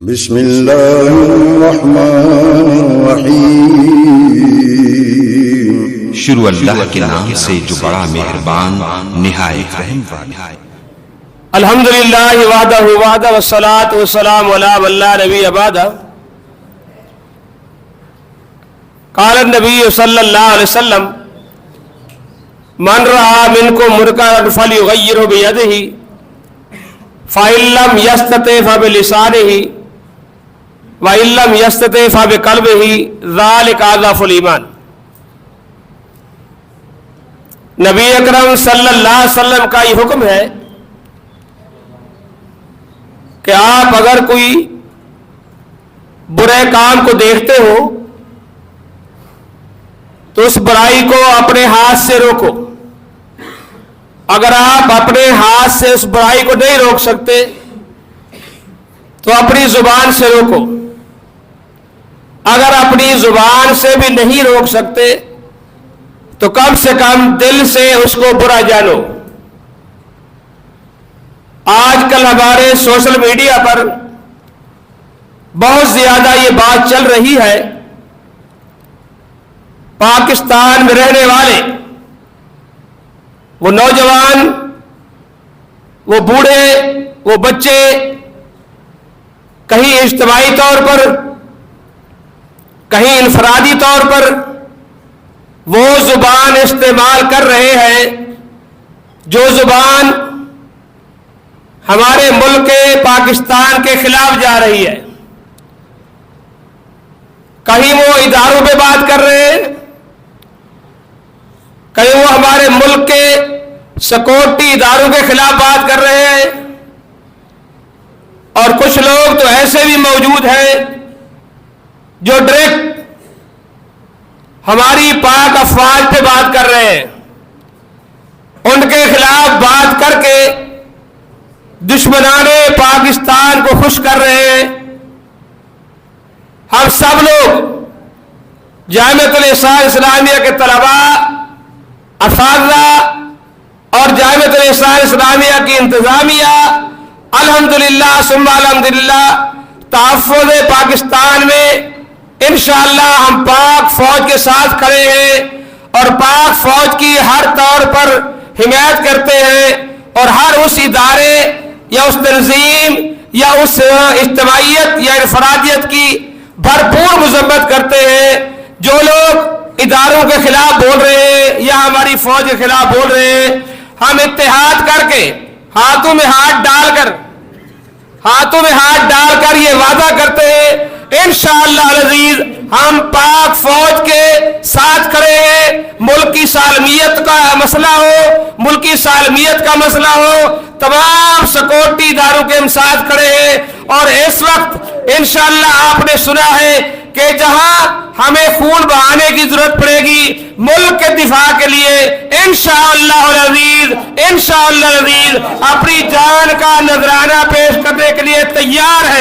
بسم اللہ الرحمن الرحیم۔ شروع اللہ کے نام سے جو بڑا مہربان نہایت رحم والا۔ الحمدللہ وحدہ وحدہ والصلاة والسلام علی من لا نبی بعدہ۔ قال النبی صلی اللہ علیہ وسلم من رأى منکم منکرا فلیغیرہ بیدہ فإن لم یستطع فبلسانہ وإن لم یستطع فبقلبہ ذلک اضعف الایمان۔ نبی اکرم صلی اللہ علیہ وسلم کا یہ حکم ہے کہ آپ اگر کوئی برے کام کو دیکھتے ہو تو اس برائی کو اپنے ہاتھ سے روکو۔ اگر آپ اپنے ہاتھ سے اس برائی کو نہیں روک سکتے تو اپنی زبان سے روکو۔ اگر اپنی زبان سے بھی نہیں روک سکتے تو کم سے کم دل سے اس کو برا جانو۔ آج کل ہمارے سوشل میڈیا پر بہت زیادہ یہ بات چل رہی ہے، پاکستان میں رہنے والے وہ نوجوان، وہ بوڑھے، وہ بچے کہیں اجتماعی طور پر، کہیں انفرادی طور پر وہ زبان استعمال کر رہے ہیں جو زبان ہمارے ملک پاکستان کے خلاف جا رہی ہے۔ کہیں وہ اداروں پہ بات کر رہے ہیں، کہیں وہ ہمارے ملک کے سیکورٹی اداروں کے خلاف بات کر رہے ہیں، اور کچھ لوگ تو ایسے بھی موجود ہیں جو ڈائریکٹ ہماری پاک افواج پہ بات کر رہے ہیں، ان کے خلاف بات کر کے دشمنان پاکستان کو خوش کر رہے ہیں۔ ہم سب لوگ جامعۃ الاسلام اسلامیہ کے طلباء، اساتذہ اور جامعۃ الاسلام اسلامیہ کی انتظامیہ الحمدللہ ثم الحمدللہ تحفظ پاکستان میں انشاءاللہ ہم پاک فوج کے ساتھ کھڑے ہیں اور پاک فوج کی ہر طور پر حمایت کرتے ہیں، اور ہر اس ادارے یا اس تنظیم یا اس اجتماعیت یا انفرادیت کی بھرپور مذمت کرتے ہیں جو لوگ اداروں کے خلاف بول رہے ہیں یا ہماری فوج کے خلاف بول رہے ہیں۔ ہم اتحاد کر کے ہاتھوں میں ہاتھ ڈال کر یہ وعدہ کرتے ہیں انشاءاللہ العزیز ہم پاک فوج کے ساتھ کھڑے ہیں۔ ملک کی سالمیت کا مسئلہ ہو، ملکی سالمیت کا مسئلہ ہو، تمام سیکورٹی اداروں کے ہم ساتھ کھڑے ہیں۔ اور اس وقت انشاءاللہ آپ نے سنا ہے کہ جہاں ہمیں خون بہانے کی ضرورت پڑے گی ملک کے دفاع کے لیے انشاءاللہ العزیز اپنی جان کا نذرانہ پیش کرنے کے لیے تیار ہے۔